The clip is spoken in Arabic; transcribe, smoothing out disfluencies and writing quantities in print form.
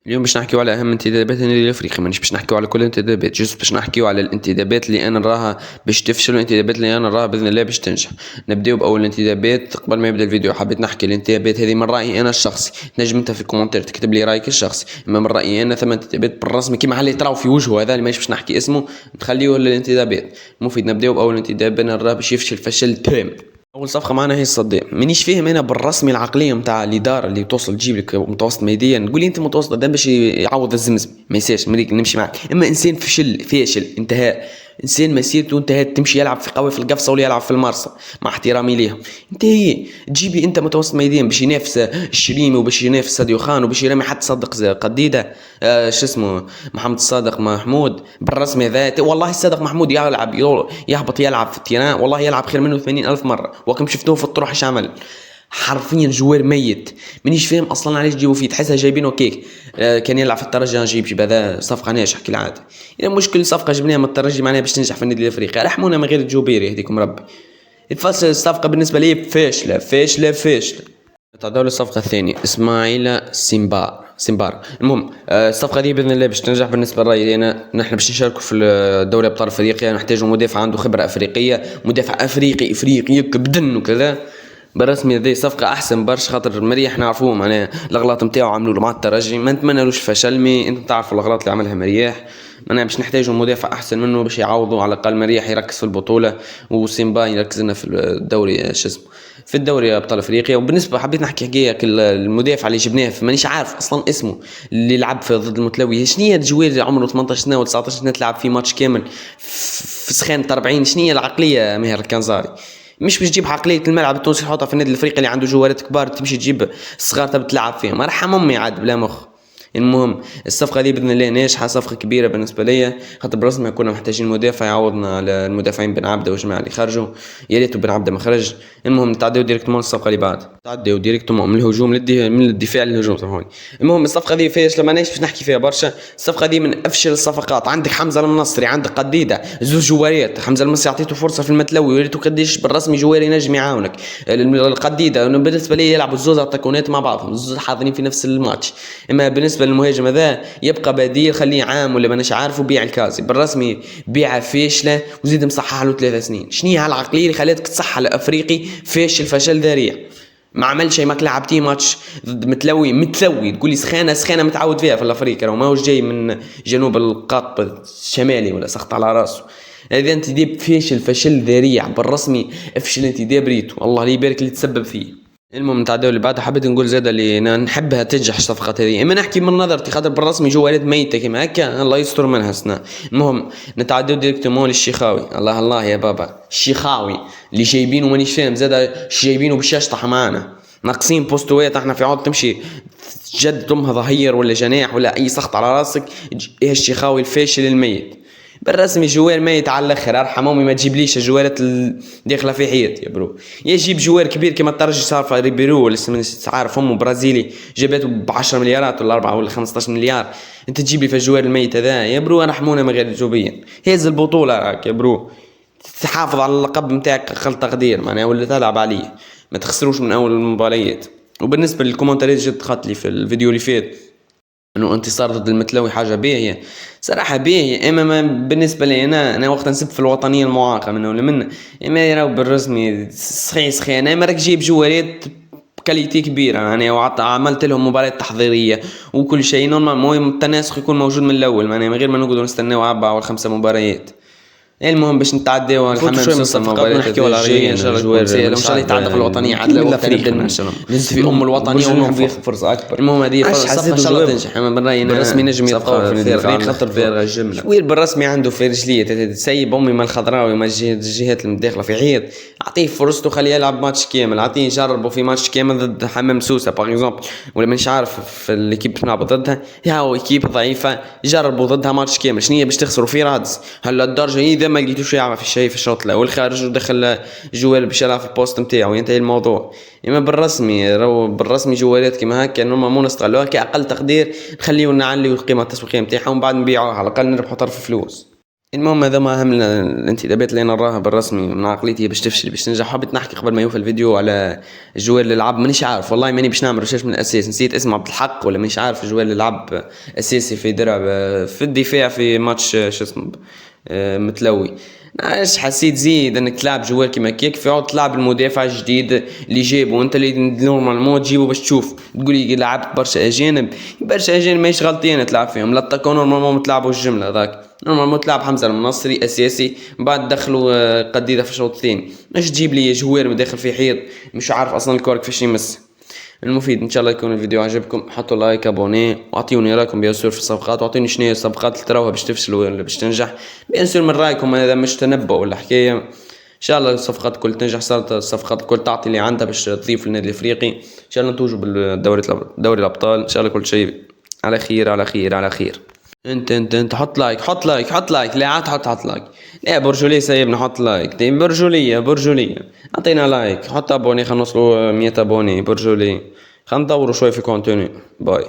اليوم باش نحكيو على أهم انتدابات النادي الأفريقي، مانيش باش نحكيو على كل الانتدابات، جوست باش نحكيو على الانتدابات اللي أنا نراها باش تفشل والانتدابات اللي أنا نراها بإذن الله باش تنجح. نبداو بأول الانتدابات. قبل ما يبدا الفيديو حبيت نحكي الانتدابات هذه من رأيي أنا الشخصي، تنجم أنت في الكومنتير تكتب لي رأيك الشخصي، أما من رأيي أنا ثم انتدابات بالرسمي كيما اللي تراو في وجهه هذا اللي مانيش باش نحكي اسمه نخليوه للانتدابات. مفيد نبداو بأول انتداب أنا نراه باش يفشل فشل تام. اول صفقه معنا هي الصدام. مانيش فاهم انا بالرسمي العقليه نتاع الاداره اللي توصل تجيب لك متوسط ميديا، نقول لي انت متوسط قدام باش يعوض الزمزم ما يساش مريك نمشي معك، اما انسان فاشل انتهاء، انسان مسيرته انتهت، تمشي يلعب في قوي في القفصه ولا يلعب في المارسه مع احترامي ليهم. انت هي تجيبي انت متوسط ميدان باش ينافس الشريمي وباش ينافس ساديو خان وباش يرمي حتى صدق قديده شو اسمه محمد الصادق محمود بالرسمي ذات. والله الصادق محمود يلعب يهبط يلعب في التيران، والله يلعب خير منه 80,000 مره، وكم شفتوه في الطروح ايش عمل. حرفيا جوار ميت، مانيش فاهم اصلا علاش تجيبوا فيه، تحسها جايبينه كيك. كان يلعب في الترجي نجيب هذا صفقه ناجحه كالعاده. يعني مشكل صفقه جبناها من الترجي معناها باش تنجح في النادي الافريقي، رحمونا من غير الجوبيري يهديكم ربي. الفصل الصفقه بالنسبه لي فاشله فاشله فاشله. تعالوا الصفقه الثانيه اسماعيل سيمبار. المهم الصفقه دي باذن الله باش تنجح. بالنسبه لرايي انا نحن باش نشاركوا في دوري ابطال افريقيا نحتاجوا مدافع عنده خبره افريقيه، مدافع افريقي يكبدن وكذا. بالرسمي هذه صفقه احسن برشا خاطر مريح نعرفوه معناها الاغلاط نتاعو عملوا له مع الترجي، ما نتمنالوش فشل، مي انت تعرف الاغلاط اللي عملها مريح. معناها باش نحتاجوا مدافع احسن منه باش يعوضوا على الاقل مريح يركز في البطوله، وسيمبا يركز لنا في الدوري شو اسمه في الدوري ابطال افريقيا. وبالنسبه حبيت نحكي حكايه المدافع اللي جبناه مانيش عارف اصلا اسمه، اللي لعب في ضد المتلوي، شنيا الجوير عمره 18 سنه و 19 سنه تلعب في ماتش كامل في سخانه 40، شنيا العقليه ماهر الكنزاري؟ مش باش تجيب عقليه الملعب التونسي تحطها في النادي الافريقي اللي عنده جوارات كبار تمشي تجيب الصغار تبي تلعب فيهم، ارحم امي عاد بلا مخ. المهم الصفقه دي باذن الله ناجحه، صفقه كبيره بالنسبه ليا خاطر برسمي كنا محتاجين مدافع يعوضنا على المدافعين بن عبده والجماعه اللي خرجوا، يا ريت بن عبده ما خرج. المهم نتعداو ديريكتومون الصفقه اللي بعد، نتعداو ديريكتومون من الهجوم من الدفاع للهجوم سامحوني. المهم الصفقه دي فاشله ماناش باش نحكي فيها برشا، الصفقه دي من افشل الصفقات. عندك حمزه المنصري، عندك قديده، زوج جواريات. حمزه المنصري عطيته فرصه في المتلوي وريتو قديش بالرسمي جواري نجم يعاونك. القديده بالنسبه لي يلعبوا الزوز تكونات مع بعضهم، الزوز حاضرين في نفس الماتش. اما بالنسبه للمهاجم هذا يبقى بديل، خليه عام ولا ماناش عارف، وبيع الكازي بالرسمي بيعه فاشله وزيد مصحح له 3 سنين. شنو هي هالعقليه اللي خلاتك تصحح الافريقي فاشل فشل ذريع؟ ما عمل شيء، ماك لعبتي ماتش ضد متلوي تقول لي سخانه متعود فيها في الافريقيا، راه ماهوش جاي من جنوب القطب الشمالي ولا سقط على راسه. هذا انتداب فاشل فشل ذريع بالرسمي، افشل انتداب ريتو الله اللي يبارك اللي تسبب فيه. المهم نتعداو اللي بعد. حبيت نقول زاده اللي نحبها تنجح الصفقات هذه، اما نحكي من نظرتي خاطر بالرسمي جوالات ميته كيما هكا الله يستر منها سنا. المهم نتعداو ديريكتومون للشيخاوي. الله يا بابا الشيخاوي اللي جايبينه مانيش فاهم زاده جايبينه باش يشطح معانا، ناقصين بوستوات احنا في عود تمشي تجدد امها ظهير ولا جناح ولا اي سخط على راسك. ايه الشيخاوي الفاشل الميت بالرسمي جوار ميت على الاخر، ارحم امي ما تجيبليش الجوارات داخله في حيط يا برو. يا جيب جوار كبير كما الترجي صار في ريبيرو ولا عارف امه برازيلي جابته ب 10 مليارات ولا 4 ولا 15 مليار، انت تجيب لي في الجوار الميت هذا يا برو؟ ارحمونا من غير جوبيا، هز البطوله راك يا برو، تحافظ على اللقب نتاعك اقل تقدير معناها ولا تلعب عليه، ما تخسروش من اول المباريات. وبالنسبه للكومنتاريات جد خط لي في الفيديو اللي فات انه انتصار ضد المتلوي حاجه باهيه، صراحه باهيه. اما بالنسبه لي انا وقت نسب في الوطنيه المعاقه منه ولا من، اما يراو بالرسمي سخي انا راك جايب جوارات بكاليتي كبيره يعني، وعملت لهم مباريات تحضيريه وكل شيء نورمال، المهم التناسق يكون موجود من الاول معناها من غير ما نقعدوا نستناو 4 أو 5 مباريات. المهم باش نتعداو الحمام سوسه المباريات نحكيو على الجايه ان شاء الله تكون سهله وان شاء الله يتعدى في الوطنيه عدله وقت نبدا ننزل في الوطنيه ونحب فرصه اكبر. المهم هذه فرصه ان شاء الله تنجح. اما بالراي بالرسمي نجم يتقوى في الفريق خاطر الجمله شويه بالرسمي عنده في رجليه تسيب امي ما الخضراوي ما الجهات المداخله في عيط، اعطيه فرصته خليه يلعب ماتش كامل، اعطيه يجربه في ماتش كامل ضد حمام سوسه باغ اكزومبل ولا مانيش عارف في الليكيب نلعب ضدها هاو ايكيب ضعيفه، جربوا ضدها ماتش كامل شنو باش تخسروا في رادس هلا الدرجه اذا ما لقيتوش يعمل في شيء في الشوط الاول خارج ودخل جوال باش يلعب في البوست نتاعو ينتهي الموضوع. اما بالرسمي راهو بالرسمي جوالات كيما هكا نورمال مو نستغلوها كاقل تقدير، نخليو نعليو القيمه التسويقيه نتاعها ومن بعد نبيعوها على الاقل نربحوا طرف فلوس. المهم هذا ما أهم الانتدابات اللي أنا نراها بالرسمي من عقليتي باش تفشل باش تنجح. حبيت نحكي قبل ما يوفى الفيديو على الجوال اللي لعب، مانيش عارف والله، ماني باش نعمل ريسيرش من الأساس، نسيت اسمه عبد الحق ولا مانيش عارف. الجوال اللي لعب أساسي في درع في الدفاع في ماتش شو اسمه متلوي. علاش حسيت زيد انك تلعب جوال كيما كيك في عود تلعب المدافع الجديد اللي جابه انت، اللي نورمالمون تجيبه باش تشوف تقولي لعبت برشا اجانب. برشا اجانب ماهيش غلطين تلعب فيهم، لا تكون نورمالمون تلعبوا الجمله ذاك، نورمالمون تلعب حمزه المنصري اساسي، بعد دخلوا قديده في الشوط الثاني. مش تجيب لي جوار مداخل في حيط مش عارف اصلا الكورك فاش يمس. المفيد ان شاء الله يكون الفيديو عجبكم، حطوا لايك ابوني واعطيوني رايكم بيان سور في الصفقات، واعطيوني شنو هي الصفقات اللي تراوها باش تفشل ولا باش تنجح بيان سور من رايكم، هذا مش تنبؤ ولا حكايه. ان شاء الله الصفقات الكل تنجح، صارت الصفقات الكل تعطي اللي عندها باش تضيف للنادي الافريقي. ان شاء الله نتوجوا دوري الابطال ان شاء الله كل شيء على خير على خير على خير. انت حط لايك حط لايك حط لايك، لا عاد حط لايك، لا برجولي سايبنا حط لايك، دي برجولية اعطينا لايك، حط ابوني خلينا نوصلوا 100 ابوني برجولي، خلينا ندوروا شوي في كونتوني. باي.